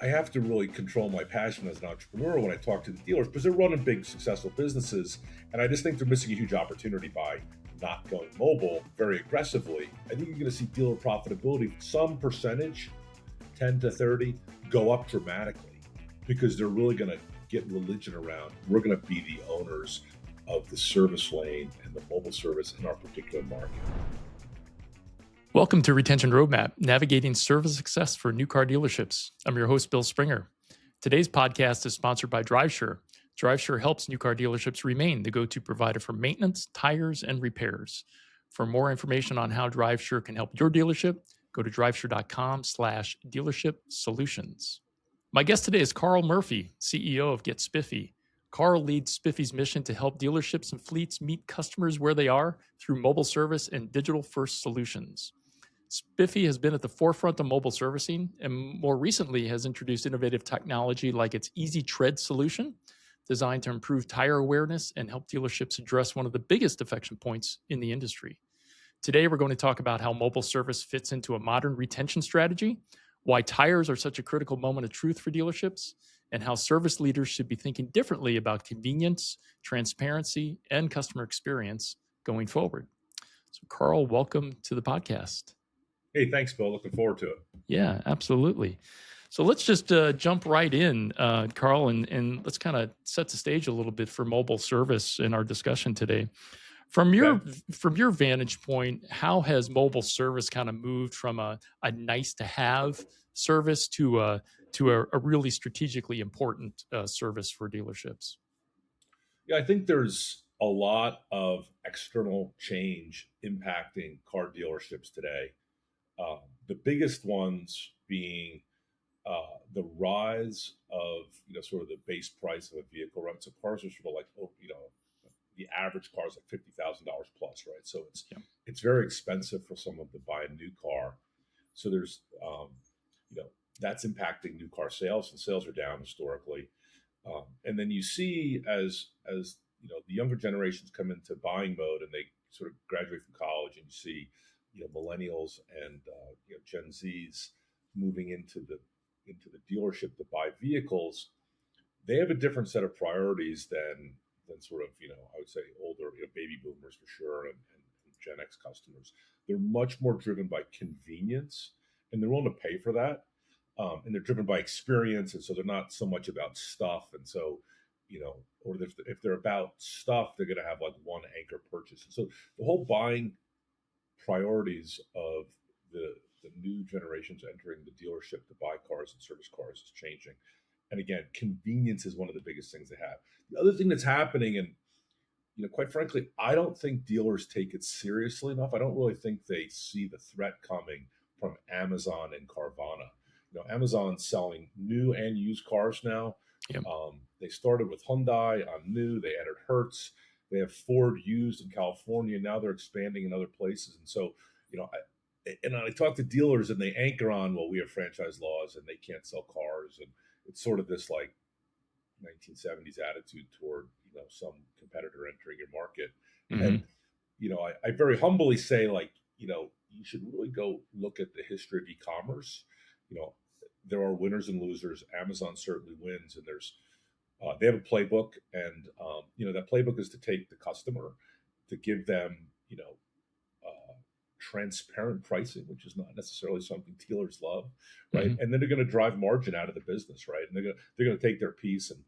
I have to really control my passion as an entrepreneur when I talk to the dealers because they're running big, successful businesses. And I just think they're missing a huge opportunity by not going mobile very aggressively. I think you're going to see dealer profitability, some percentage, 10 to 30, go up dramatically because they're really going to get religion around. We're going to be the owners of the service lane and the mobile service in our particular market. Welcome to Retention Roadmap, navigating service success for new car dealerships. I'm your host, Bill Springer. Today's podcast is sponsored by DriveSure. DriveSure helps new car dealerships remain the go-to provider for maintenance, tires, and repairs. For more information on how DriveSure can help your dealership, go to drivesure.com/dealership solutions. My guest today is Karl Murphy, CEO of Get Spiffy. Karl leads Spiffy's mission to help dealerships and fleets meet customers where they are through mobile service and digital-first solutions. Spiffy has been at the forefront of mobile servicing and more recently has introduced innovative technology like its Easy Tread solution, designed to improve tire awareness and help dealerships address one of the biggest defection points in the industry. Today, we're going to talk about how mobile service fits into a modern retention strategy, why tires are such a critical moment of truth for dealerships, and how service leaders should be thinking differently about convenience, transparency, and customer experience going forward. So, Karl, welcome to the podcast. Hey, thanks, Bill. Looking forward to it. Yeah, absolutely. So let's just jump right in, Karl, and let's kind of set the stage a little bit for mobile service in our discussion today. From your vantage point, how has mobile service kind of moved from a nice to have service to a really strategically important service for dealerships? Yeah, I think there's a lot of external change impacting car dealerships today. The biggest ones being the rise of sort of the base price of a vehicle, right? So cars are sort of like the average car is like $50,000 plus, right? So it's very expensive for someone to buy a new car. So there's that's impacting new car sales, and sales are down historically. And then you see as the younger generations come into buying mode and they sort of graduate from college, and you see millennials and Gen Zs moving into the dealership to buy vehicles. They have a different set of priorities than sort of I would say older baby boomers for sure, and Gen X customers. They're much more driven by convenience, and they're willing to pay for that. And they're driven by experience, and so they're not so much about stuff. And so, or if they're about stuff, they're going to have like one anchor purchase. And so the whole buying priorities of the new generations entering the dealership to buy cars and service cars is changing. And again, convenience is one of the biggest things they have. The other thing that's happening, and quite frankly, I don't think dealers take it seriously enough. I don't really think they see the threat coming from Amazon and Carvana. Amazon's selling new and used cars now. Yep. They started with Hyundai on new. They added Hertz. They have Ford used in California. Now they're expanding in other places. And so, I talk to dealers and they anchor on, well, we have franchise laws and they can't sell cars. And it's sort of this like 1970s attitude toward, some competitor entering your market. Mm-hmm. And, I very humbly say, like, you should really go look at the history of e-commerce. There are winners and losers. Amazon certainly wins, and there's they have a playbook, and that playbook is to take the customer, to give them transparent pricing, which is not necessarily something dealers love, right? Mm-hmm. And then they're going to drive margin out of the business, right? And they're going to take their piece. And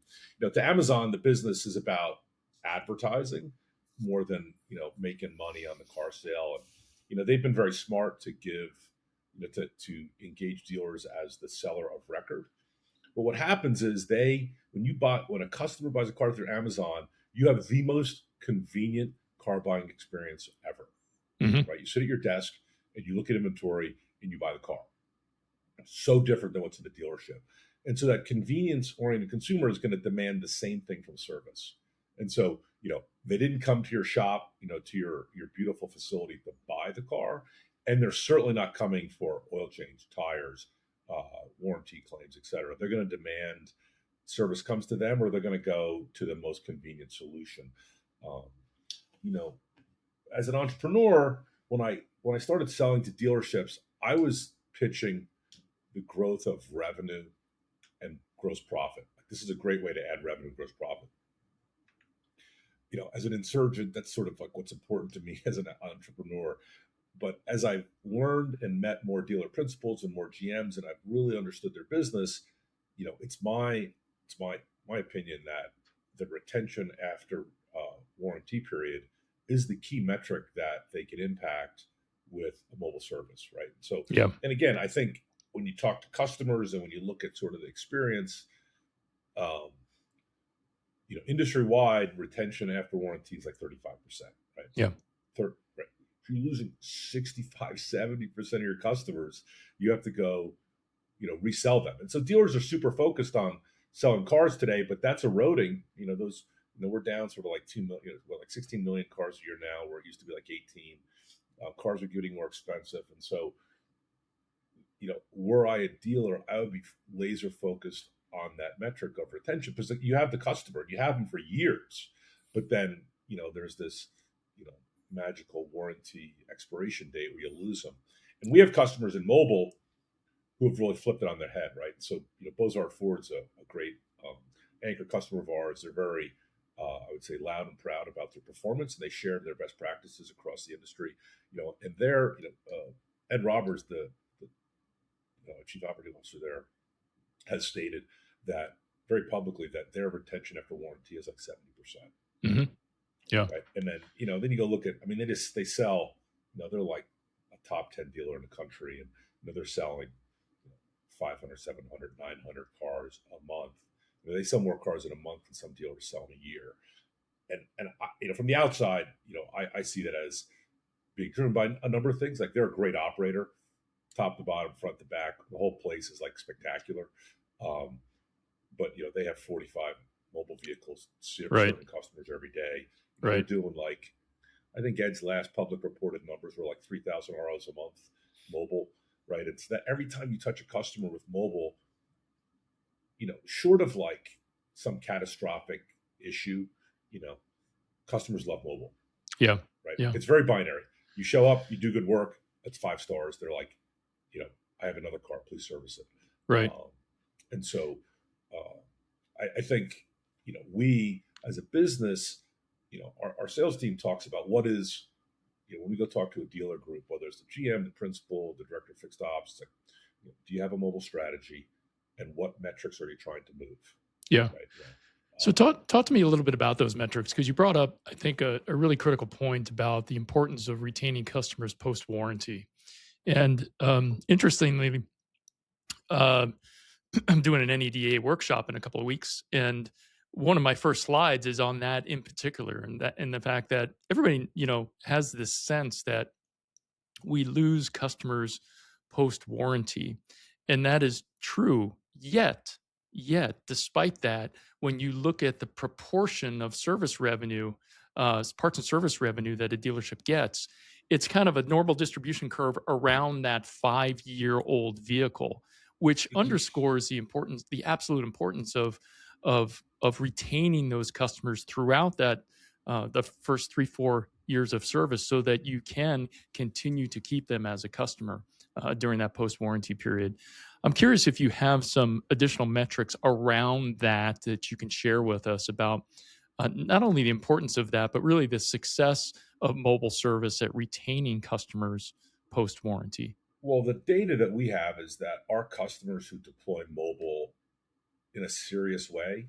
to Amazon, the business is about advertising more than making money on the car sale. And they've been very smart to give. To engage dealers as the seller of record. But what happens is when a customer buys a car through Amazon, you have the most convenient car buying experience ever. Mm-hmm. Right? You sit at your desk and you look at inventory and you buy the car. It's so different than what's in the dealership. And so that convenience-oriented consumer is going to demand the same thing from service. And so, they didn't come to your shop, to your beautiful facility to buy the car. And they're certainly not coming for oil change, tires, warranty claims, et cetera. They're going to demand service comes to them, or they're going to go to the most convenient solution. As an entrepreneur, when I started selling to dealerships, I was pitching the growth of revenue and gross profit. This is a great way to add revenue and gross profit. As an insurgent, that's sort of like what's important to me as an entrepreneur. But as I've learned and met more dealer principals and more GMs, and I've really understood their business, it's my opinion that the retention after warranty period is the key metric that they can impact with a mobile service, right? So, Yeah. And again, I think when you talk to customers and when you look at sort of the experience, industry wide retention after warranty is like 35%, right? Yeah. Right. If you're losing 65, 70% of your customers, you have to go, resell them. And so dealers are super focused on selling cars today, but that's eroding. We're down sort of like 2 million, like 16 million cars a year now, where it used to be like 18. Cars are getting more expensive. And so, were I a dealer, I would be laser focused on that metric of retention, because you have the customer, you have them for years, but then, there's this, magical warranty expiration date where you lose them. And we have customers in mobile who have really flipped it on their head, right? So, Bozard Ford's a great anchor customer of ours. They're very, I would say, loud and proud about their performance, and they share their best practices across the industry. And they're, Ed Roberts, the chief operating officer there, has stated that very publicly that their retention after warranty is like 70%. Mm-hmm. Yeah. Right. And then, then you go look at, they sell, they're like a top 10 dealer in the country, and, they're selling 500, 700, 900 cars a month. They sell more cars in a month than some dealers sell in a year. And I, from the outside, I see that as being driven by a number of things. Like, they're a great operator, top to bottom, front to back. The whole place is like spectacular. But they have 45 mobile vehicles serving customers every day. They're doing like, I think Ed's last public reported numbers were like 3,000 ROs a month mobile, right? It's that every time you touch a customer with mobile, short of like some catastrophic issue, customers love mobile. Yeah. Right. Yeah. It's very binary. You show up, you do good work, it's 5 stars. They're like, I have another car, please service it. Right. And so I think, we as a business, our sales team talks about what is, when we go talk to a dealer group, whether it's the GM, the principal, the director of fixed ops, it's like, do you have a mobile strategy, and what metrics are you trying to move? Yeah. Right? So talk to me a little bit about those metrics, because you brought up, I think, a really critical point about the importance of retaining customers post-warranty. And interestingly, I'm doing an NEDA workshop in a couple of weeks, and one of my first slides is on that in particular, and the fact that everybody, has this sense that we lose customers post-warranty, and that is true. Yet, despite that, when you look at the proportion of service revenue, parts and service revenue that a dealership gets, it's kind of a normal distribution curve around that 5-year-old vehicle, which underscores the absolute importance of retaining those customers throughout that the first 3-4 years of service, so that you can continue to keep them as a customer during that post-warranty period. I'm curious if you have some additional metrics around that you can share with us about not only the importance of that, but really the success of mobile service at retaining customers post-warranty. Well, the data that we have is that our customers who deploy mobile in a serious way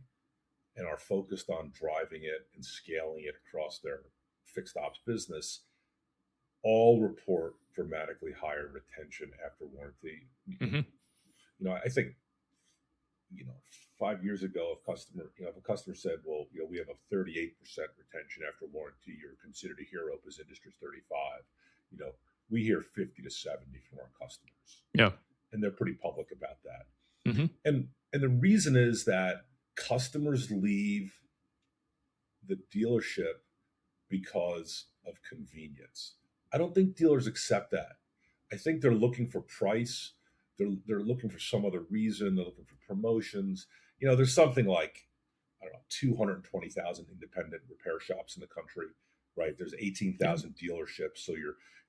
and are focused on driving it and scaling it across their fixed ops business all report dramatically higher retention after warranty. Mm-hmm. I think, 5 years ago, if a customer said, well, we have a 38% retention after warranty, you're considered a hero because industry's 35. We hear 50 to 70 from our customers. Yeah. And they're pretty public about that. Mm-hmm. And the reason is that customers leave the dealership because of convenience. I don't think dealers accept that. I think they're looking for price. They're looking for some other reason. They're looking for promotions. There's something like, 220,000 independent repair shops in the country, right? There's 18,000 dealerships. So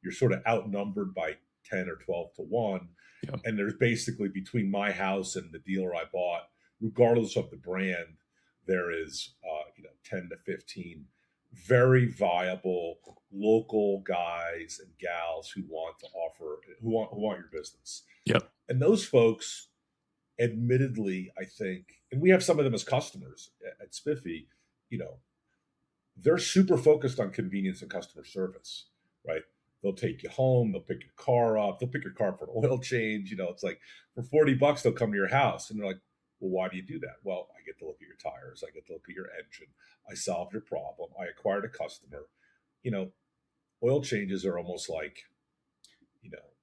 you're sort of outnumbered by 10 or 12 to 1. Yeah. And there's basically, between my house and the dealer I bought, regardless of the brand, there is 10 to 15 very viable local guys and gals who want to offer who want your business. Yep. And those folks, admittedly, I think, and we have some of them as customers at Spiffy, they're super focused on convenience and customer service, right? They'll take you home, they'll pick your car up, they'll pick your car for an oil change. It's like for $40, they'll come to your house and they're like, well, why do you do that? Well, I get to look at your tires, I get to look at your engine, I solved your problem, I acquired a customer. Oil changes are almost like,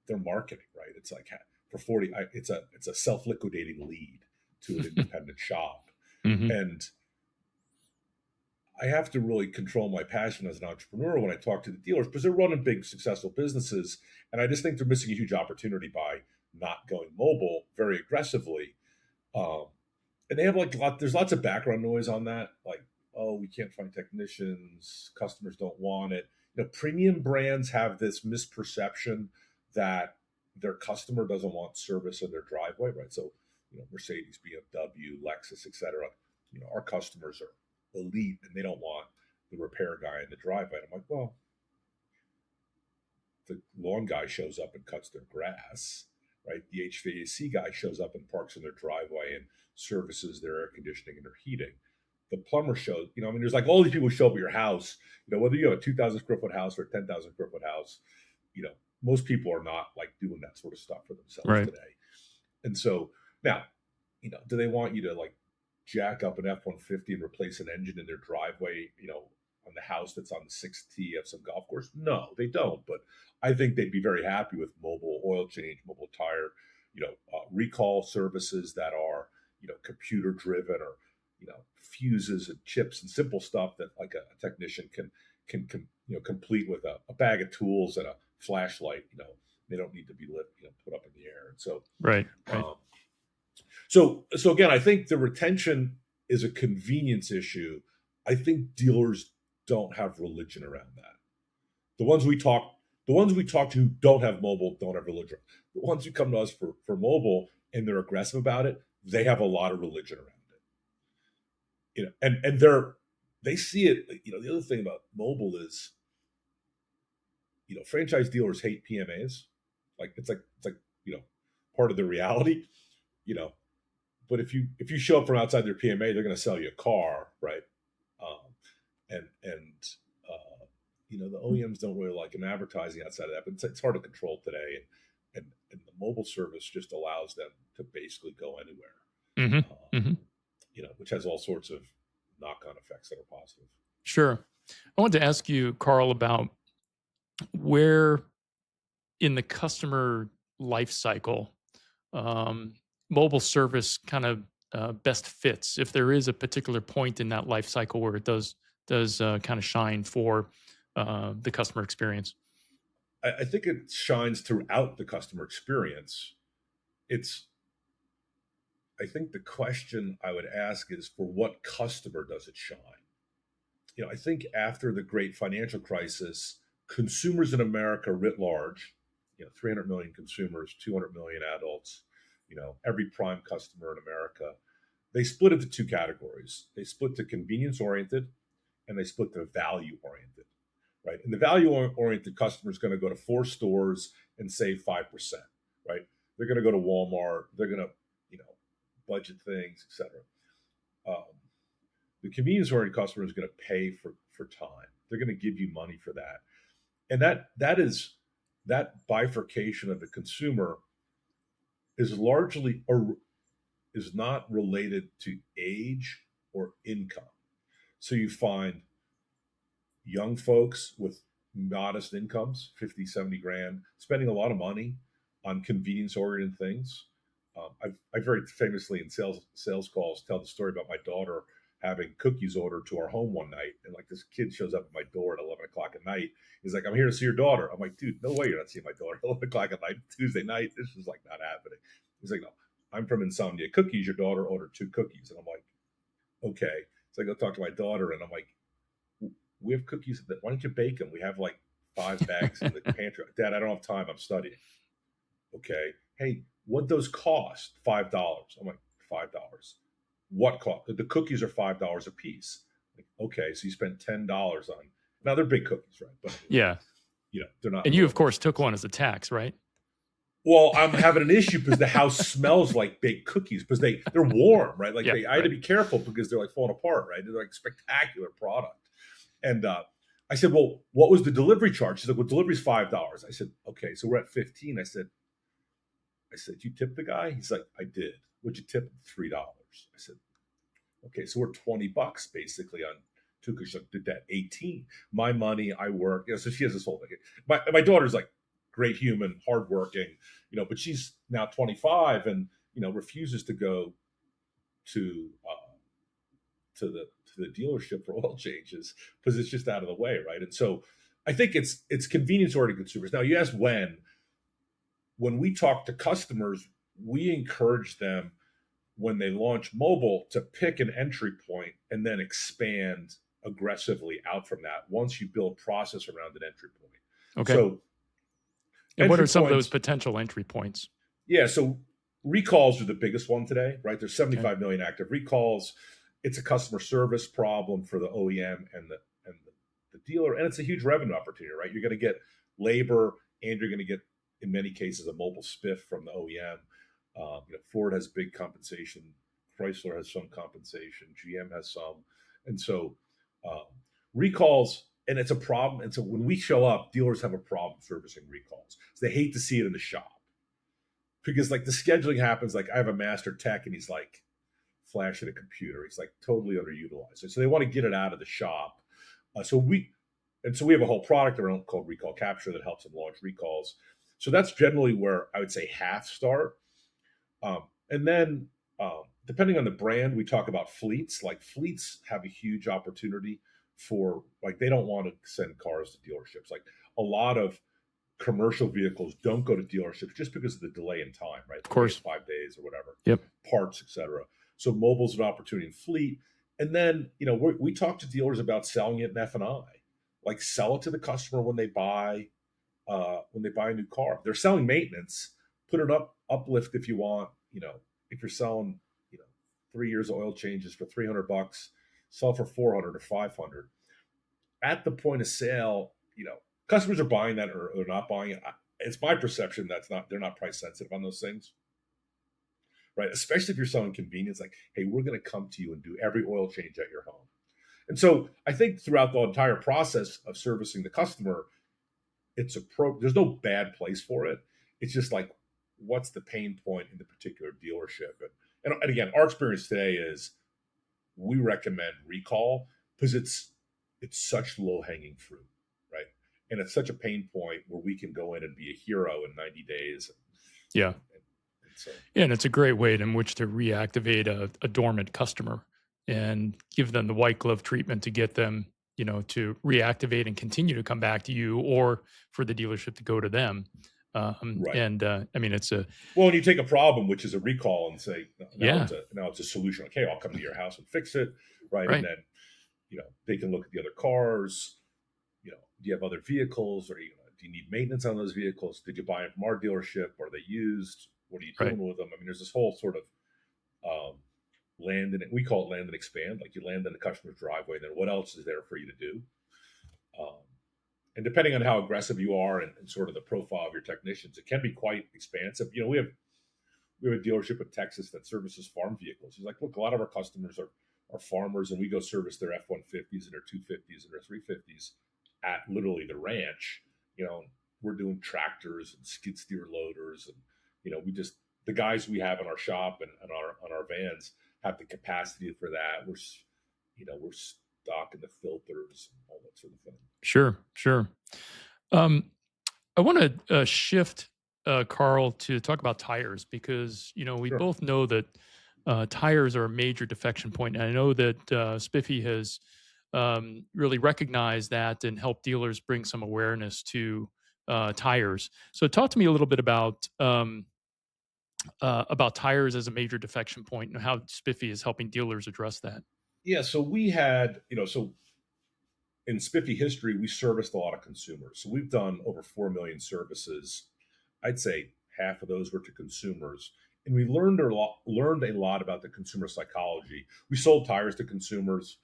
they're marketing, right? It's like for 40, it's a self-liquidating lead to an independent shop. Mm-hmm. And I have to really control my passion as an entrepreneur when I talk to the dealers because they're running big, successful businesses. And I just think they're missing a huge opportunity by not going mobile very aggressively. And they have there's lots of background noise on that. Like, oh, we can't find technicians. Customers don't want it. Premium brands have this misperception that their customer doesn't want service in their driveway, right? So, Mercedes, BMW, Lexus, etc. Our customers are elite and they don't want the repair guy in the driveway. And I'm like, well, the lawn guy shows up and cuts their grass, right? The HVAC guy shows up and parks in their driveway and services their air conditioning and their heating. The plumber shows, there's like all these people who show up at your house, whether you have a 2,000 square foot house or a 10,000 square foot house, most people are not like doing that sort of stuff for themselves today. And so now, do they want you to like jack up an F-150 and replace an engine in their driveway, on the house that's on the 6th tee of some golf course? No, they don't. But I think they'd be very happy with mobile oil change, mobile tire, recall services that are, computer driven or, fuses and chips and simple stuff that like a technician can complete with a bag of tools and a flashlight. They don't need to be lit, put up in the air. And so, right. So again, I think the retention is a convenience issue. I think dealers don't have religion around that. The ones we talk to who don't have mobile don't have religion. The ones who come to us for mobile and they're aggressive about it, they have a lot of religion around it. And they see it. The other thing about mobile is, franchise dealers hate PMAs. It's like part of the reality. But if you show up from outside their PMA, they're going to sell you a car, right? The OEMs don't really like an advertising outside of that, but it's hard to control today. And the mobile service just allows them to basically go anywhere, which has all sorts of knock-on effects that are positive. Sure. I wanted to ask you, Karl, about where in the customer life cycle mobile service kind of best fits, if there is a particular point in that life cycle where it does kind of shine for the customer experience. I think it shines throughout the customer experience. I think the question I would ask is, for what customer does it shine? I think after the great financial crisis, consumers in America writ large, 300 million consumers, 200 million adults, every prime customer in America, they split into two categories. They split to convenience oriented and they split to value oriented, right? And the value oriented customer is going to go to 4 stores and save 5%, right? They're going to go to Walmart. They're going to, budget things, etc. The convenience oriented customer is going to pay for time. They're going to give you money for that. And that bifurcation of the consumer is largely or is not related to age or income. So you find young folks with modest incomes, 50, 70 grand, spending a lot of money on convenience oriented things. I very famously in sales calls tell the story about my daughter having cookies ordered to our home one night. And like this kid shows up at my door at 11 o'clock at night. He's like, I'm here to see your daughter. I'm like, dude, no way you're not seeing my daughter at 11 o'clock at night, Tuesday night. This is like not happening. He's like, no, I'm from Insomnia Cookies. Your daughter ordered 2 cookies. And I'm like, okay. So I go talk to my daughter and I'm like, we have cookies. Why don't you bake them? We have like 5 bags in the pantry. Dad, I don't have time. I'm studying. Okay. Hey, what those cost? $5. I'm like, $5. what cost? The cookies are $5 a piece. Like, okay, so you spent $10 on. Now they're big cookies, right? But Yeah. they're not And you, of normal. course, took one as a tax, right? Well, I'm having an issue because the house smells like baked cookies because they're warm, right? Like Yeah, I had to right. be careful because they're like falling apart, right? They're like spectacular product. And I said, well, what was the delivery charge? She's like, well, delivery's $5. I said, okay, so we're at 15. I said, you tip the guy? He's like, I did. Would you tip him $3? I said, okay, so we're $20 basically on two because she did that 18. My money, I work. So she has this whole thing. My daughter's like great human, hardworking, but she's now 25 and refuses to go to the dealership for oil changes because it's just out of the way, right? And so I think it's convenience oriented consumers. Now you asked when we talk to customers, we encourage them when they launch mobile to pick an entry point and then expand aggressively out from that once you build process around an entry point. Okay. So and what entry are some of those points, potential entry points? yeah, so recalls are the biggest one today, right? There's Okay. 75 million active recalls. It's a customer service problem for the OEM and the dealer, and it's a huge revenue opportunity, right? You're going to get labor, and you're going to get, in many cases, a mobile spiff from the OEM. Ford has big compensation, Chrysler has some compensation, GM has some, and so recalls, and it's a problem. And so when we show up, dealers have a problem servicing recalls. So they hate to see it in the shop because like the scheduling happens. Like I have a master tech, and he's like flashing a computer. He's like totally underutilized. So they want to get it out of the shop. So we have a whole product around called Recall Capture that helps them launch recalls. So that's generally where I would say half start. And then depending on the brand, we talk about fleets. Like fleets have a huge opportunity for like they don't want to send cars to dealerships. Like a lot of commercial vehicles don't go to dealerships just because of the delay in time, right? Of course. 5 days or whatever. Yep. Parts, etc. So mobile's an opportunity in fleet. And then, we talk to dealers about selling it in F&I. Like sell it to the customer when they buy a new car. If they're selling maintenance, put an uplift if you want. If you're selling, 3 years of oil changes for $300, sell for 400 or 500. At the point of sale, customers are buying that or not buying it. It's my perception they're not price sensitive on those things, right? Especially if you're selling convenience, like, hey, we're going to come to you and do every oil change at your home. And so I think throughout the entire process of servicing the customer, there's no bad place for it. It's just like, what's the pain point in the particular dealership? And again, our experience today is we recommend recall because it's such low hanging fruit, right? And it's such a pain point where we can go in and be a hero in 90 days. Yeah. And it's a great way in which to reactivate a dormant customer and give them the white glove treatment to get them, to reactivate and continue to come back to you, or for the dealership to go to them. Right. And I mean, it's when you take a problem, which is a recall, and say, now it's a solution. Okay, I'll come to your house and fix it. Right. Right. And then, they can look at the other cars. Do you have other vehicles, or do you need maintenance on those vehicles? Did you buy them from our dealership? Are they used? What are you doing with them? I mean, there's this whole sort of we call it land and expand. Like you land in the customer's driveway, and then what else is there for you to do? And depending on how aggressive you are and sort of the profile of your technicians, it can be quite expansive. We have a dealership in Texas that services farm vehicles. He's like, look, a lot of our customers are farmers, and we go service their F-150s and their 250s and their 350s at literally the ranch. We're doing tractors and skid steer loaders, and the guys we have in our shop and on our vans have the capacity for that. We're stocking the filters and all that sort of thing. Sure. I want to shift, Karl, to talk about tires because we both know that tires are a major defection point, and I know that Spiffy has really recognized that and helped dealers bring some awareness to tires. So, talk to me a little bit about tires as a major defection point and how Spiffy is helping dealers address that. Yeah, so we had, in Spiffy history, we serviced a lot of consumers. So we've done over 4 million services. I'd say half of those were to consumers. And we learned a lot about the consumer psychology. We sold tires to consumers,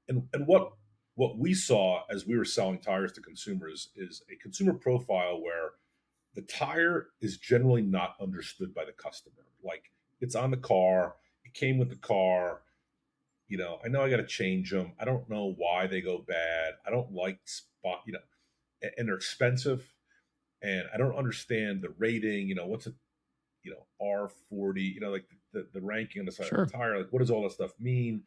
and what we saw as we were selling tires to consumers is a consumer profile where the tire is generally not understood by the customer. Like, it's on the car, it came with the car. I know I got to change them. I don't know why they go bad. I don't like spot, and they're expensive, and I don't understand the rating. What's a R40? Like the ranking on the side of Sure. the tire. Like, what does all that stuff mean?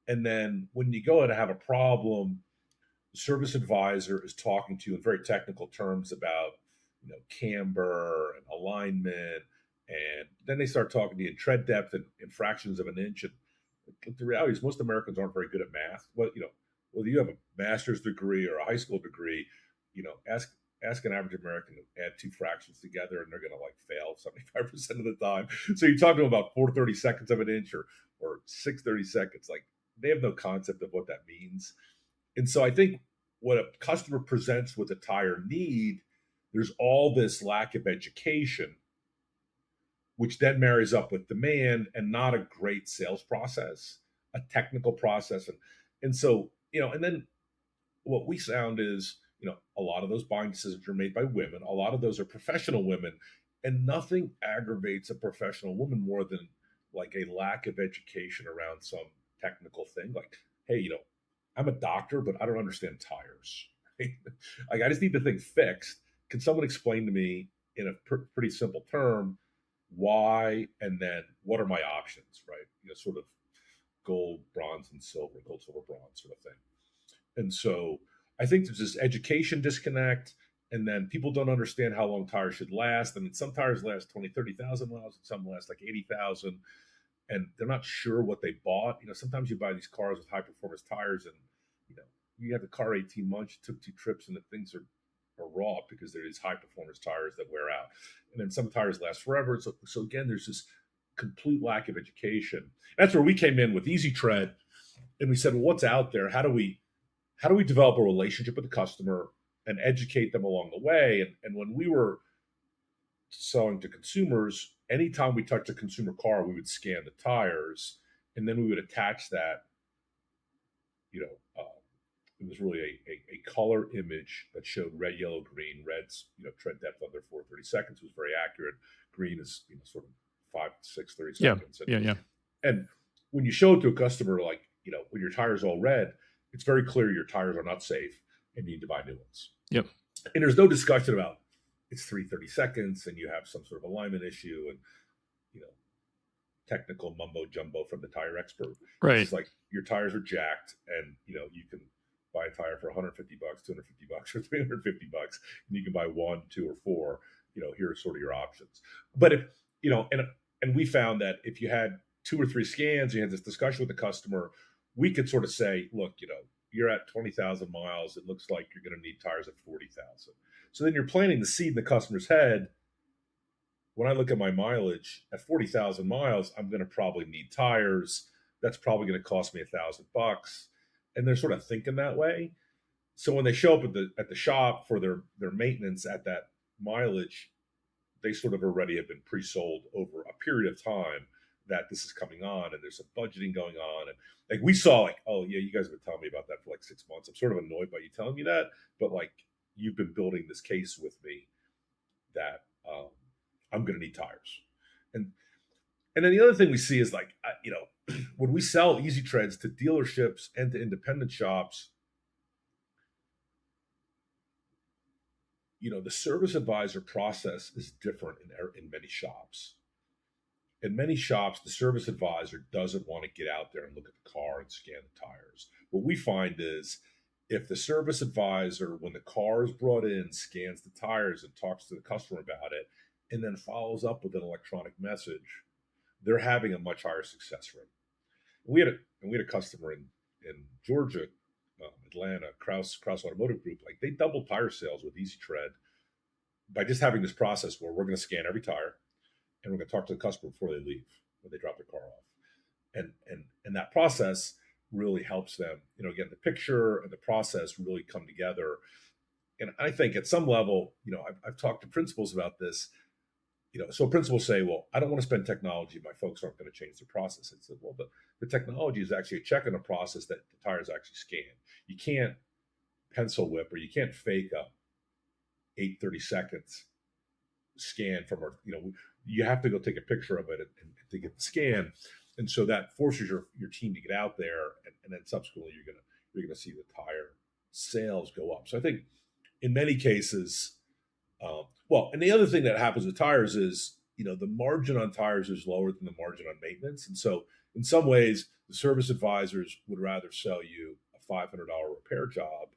And then when you go to have a problem, the service advisor is talking to you in very technical terms about camber and alignment, and then they start talking to you in tread depth and in fractions of an inch. And the reality is most Americans aren't very good at math. Whether you have a master's degree or a high school degree, ask an average American to add two fractions together, and they're going to like fail 75% of the time. So you talk to them about 4/32 of an inch or 6/32. Like, they have no concept of what that means. And so I think what a customer presents with a tire need, there's all this lack of education, which then marries up with demand and not a great sales process, a technical process. And so, and then what we found is, a lot of those buying decisions are made by women. A lot of those are professional women, and nothing aggravates a professional woman more than like a lack of education around some technical thing. Like, hey, I'm a doctor, but I don't understand tires. Like, I just need the thing fixed. Can someone explain to me in a pretty simple term why, and then what are my options, right? Sort of gold, bronze, and silver, gold, silver, bronze sort of thing. And so I think there's this education disconnect, and then people don't understand how long tires should last. I mean, some tires last 20, 30,000 miles, and some last like 80,000, and they're not sure what they bought. Sometimes you buy these cars with high performance tires, and you have the car 18 months, you took 2 trips, and the things are raw because they're these high performance tires that wear out. And then some tires last forever. So again, there's this complete lack of education. That's where we came in with Easy Tread, and we said, well, what's out there? How do we develop a relationship with the customer and educate them along the way? And when we were selling to consumers, anytime we touched a consumer car, we would scan the tires, and then we would attach that. It was really a color image that showed red, yellow, green. Red's tread depth under 4/32 was very accurate. Green is sort of 5, 6, 30 seconds. Yeah. And when you show it to a customer, like when your tire's all red, it's very clear your tires are not safe and you need to buy new ones. Yep. And there's no discussion about it's 3/32 and you have some sort of alignment issue and technical mumbo jumbo from the tire expert. Right. It's like your tires are jacked, and you can buy a tire for $150, $250, or $350, and you can buy 1, 2, or 4. Here are sort of your options. But if and we found that if you had 2 or 3 scans, you had this discussion with the customer, we could sort of say, look, you're at 20,000 miles. It looks like you're going to need tires at 40,000. So then you're planting the seed in the customer's head. When I look at my mileage at 40,000 miles, I'm going to probably need tires. That's probably going to cost me $1,000. And they're sort of thinking that way. So when they show up at the shop for their maintenance at that mileage, they sort of already have been pre-sold over a period of time that this is coming on, and there's some budgeting going on. And like, we saw like, oh yeah, you guys have been telling me about that for like 6 months. I'm sort of annoyed by you telling me that, but like, you've been building this case with me that I'm going to need tires. And then the other thing we see is like, when we sell Easy Treads to dealerships and to independent shops, the service advisor process is different in many shops. In many shops, the service advisor doesn't want to get out there and look at the car and scan the tires. What we find is, if the service advisor, when the car is brought in, scans the tires and talks to the customer about it, and then follows up with an electronic message, they're having a much higher success rate. We had a customer in Georgia, Atlanta, Kraus Automotive Group. Like, they doubled tire sales with Easy Tread by just having this process where we're going to scan every tire, and we're going to talk to the customer before they leave, when they drop their car off. And that process really helps them, get the picture and the process really come together. And I think at some level, I've talked to principals about this. So principals say, well, I don't want to spend technology. My folks aren't going to change their process. I said, well, the technology is actually a check on a process that the tires actually scan. You can't pencil whip or you can't fake a 8/32 scan from our, you have to go take a picture of it and to get the scan. And so that forces your team to get out there, and then subsequently you're gonna see the tire sales go up. So I think in many cases, and the other thing that happens with tires is, the margin on tires is lower than the margin on maintenance. And so in some ways, the service advisors would rather sell you a $500 repair job,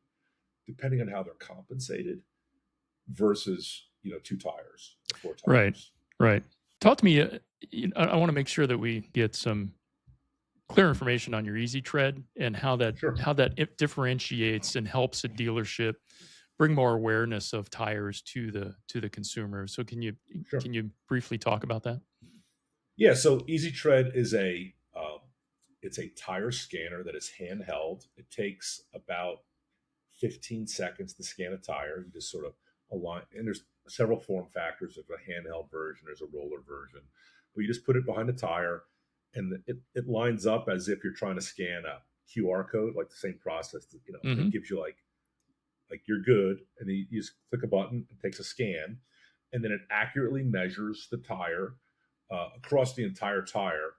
depending on how they're compensated, versus, two tires, or four tires. Right. Talk to me. I want to make sure that we get some clear information on your Easy Tread and how that Sure. It differentiates and helps a dealership bring more awareness of tires to the consumer. So can you briefly talk about that? Yeah. So Easy Tread is it's a tire scanner that is handheld. It takes about 15 seconds to scan a tire. You just sort of align, and there's several form factors. There's a handheld version, there's a roller version, but you just put it behind the tire, and it lines up as if you're trying to scan a QR code, like the same process. It gives you like you're good, and then you just click a button, it takes a scan, and then it accurately measures the tire across the entire tire,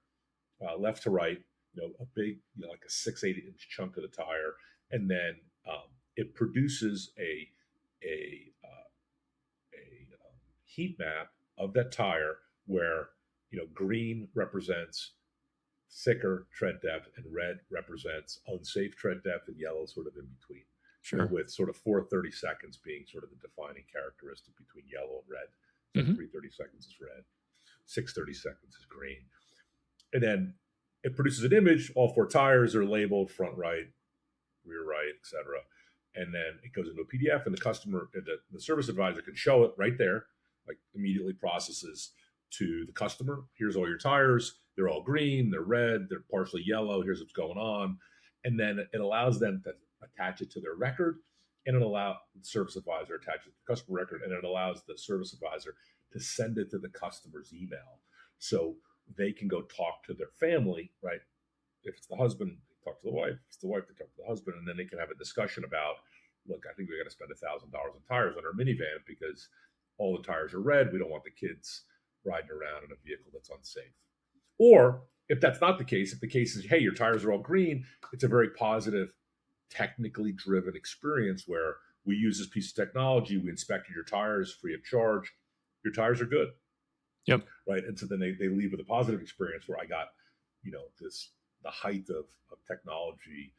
left to right. A big, like a 6-8 inch chunk of the tire, and then it produces a heat map of that tire where green represents thicker tread depth and red represents unsafe tread depth, and yellow sort of in between. Sure. With sort of 4:30 seconds being sort of the defining characteristic between yellow and red. So 3:30 seconds is red, 6:30 seconds is green. And then it produces an image. All four tires are labeled front right, rear right, etc. And then it goes into a PDF, and the customer, the service advisor can show it right there, like immediately processes to the customer. Here's all your tires. They're all green, they're red, they're partially yellow. Here's what's going on. And then it allows them to attach it to their record, and it allows the service advisor attach it to the customer record, and it allows the service advisor to send it to the customer's email. So they can go talk to their family, right? If it's the husband, they talk to the wife. If it's the wife, they talk to the husband, and then they can have a discussion about, look, I think we got to spend $1,000 on tires on our minivan because all the tires are red. We don't want the kids riding around in a vehicle that's unsafe. Or if that's not the case, if the case is, hey, your tires are all green, it's a very positive, technically driven experience where we use this piece of technology. We inspected your tires free of charge. Your tires are good. Yep. Right. And so then they leave with a positive experience where I got, the height of technology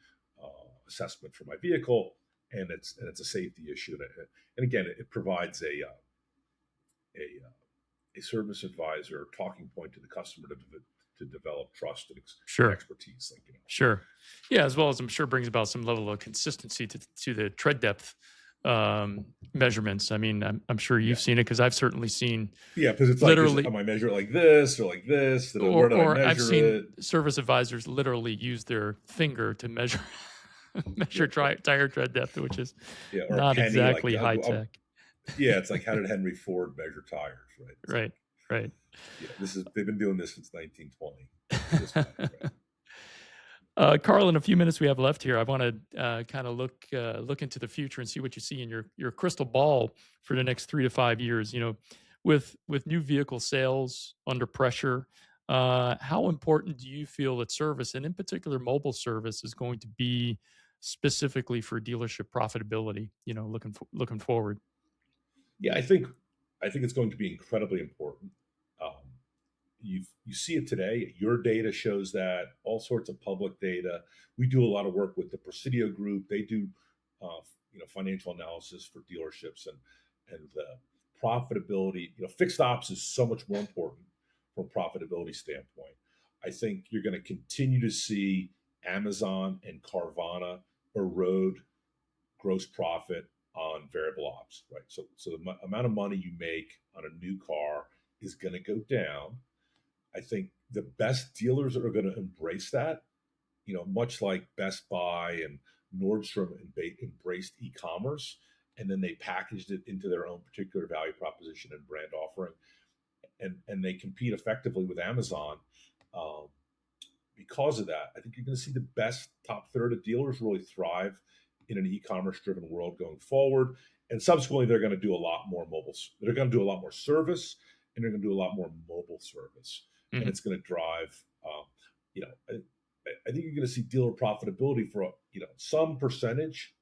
assessment for my vehicle, and it's a safety issue. And again, it provides a service advisor talking point to the customer to develop trust and expertise. Sure. Yeah, as well as I'm sure brings about some level of consistency to the tread depth measurements. I mean, I'm sure you've seen it, because I've certainly seen. Yeah, because it's literally, like, am I measure it like this or like this? Or I've seen service advisors literally use their finger to measure tire tread depth, which is not exactly high tech. Yeah, it's like, how did Henry Ford measure tires? Right. Yeah, they've been doing this since 1920. Karl, in a few minutes we have left here, I want to kind of look into the future and see what you see in your crystal ball for the next 3 to 5 years. With new vehicle sales under pressure, how important do you feel that service, and in particular mobile service, is going to be specifically for dealership profitability? Looking forward. Yeah, I think it's going to be incredibly important. You see it today. Your data shows that, all sorts of public data. We do a lot of work with the Presidio Group. They do financial analysis for dealerships, and the profitability. Fixed ops is so much more important from a profitability standpoint. I think you're going to continue to see Amazon and Carvana erode gross profit on variable ops, right? So the amount of money you make on a new car is going to go down. I think the best dealers are going to embrace that, much like Best Buy and Nordstrom embraced e-commerce, and then they packaged it into their own particular value proposition and brand offering. and they compete effectively with Amazon. Because of that, I think you're going to see the best top third of dealers really thrive in an e-commerce driven world going forward. And subsequently, they're going to do a lot more mobile. They're going to do a lot more service, and they're going to do a lot more mobile service. Mm-hmm. And it's going to drive, I think you're going to see dealer profitability for, some percentage,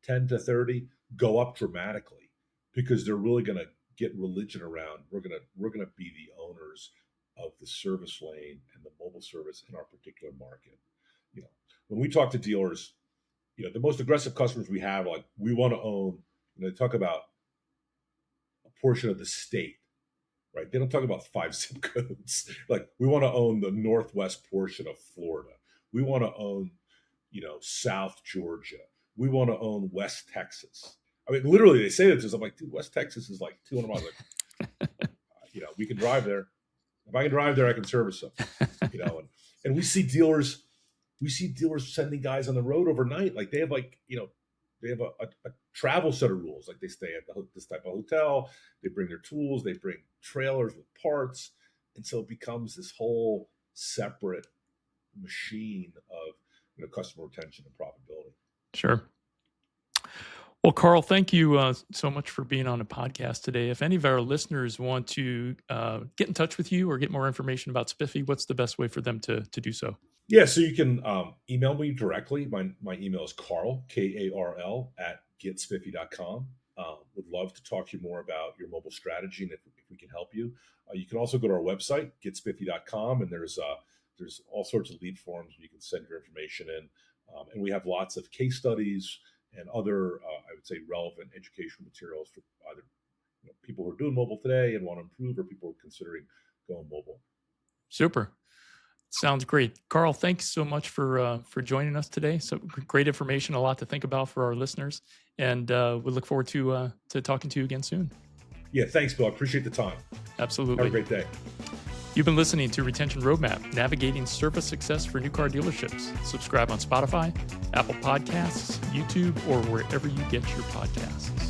10 to 30, go up dramatically, because they're really going to get religion around. We're going to be the owners of the service lane and the mobile service in our particular market. When we talk to dealers, the most aggressive customers we have, like, we want to own, they talk about a portion of the state, right? They don't talk about 5 zip codes. Like, we want to own the northwest portion of Florida. We want to own, South Georgia. We want to own West Texas. I mean, literally, they say that to us. I'm like, dude, West Texas is like 200 miles. Like, we can drive there. If I can drive there, I can service them. And we see dealers sending guys on the road overnight. Like, they have they have a travel set of rules. Like, they stay at this type of hotel. They bring their tools. They bring trailers with parts. And so it becomes this whole separate machine of customer retention and profitability. Sure. Well, Karl, thank you so much for being on the podcast today. If any of our listeners want to get in touch with you or get more information about Spiffy, what's the best way for them to do so? Yeah, so you can email me directly. My email is Karl, Karl, at getspiffy.com. Would love to talk to you more about your mobile strategy and if we can help you. You can also go to our website, getspiffy.com, and there's all sorts of lead forms where you can send your information in. And we have lots of case studies and other, I would say, relevant educational materials for either people who are doing mobile today and want to improve, or people who are considering going mobile. Super. Sounds great. Karl, thanks so much for joining us today. So great information, a lot to think about for our listeners. And we look forward to talking to you again soon. Yeah, thanks, Bill. I appreciate the time. Absolutely. Have a great day. You've been listening to Retention Roadmap, Navigating Service Success for New Car Dealerships. Subscribe on Spotify, Apple Podcasts, YouTube, or wherever you get your podcasts.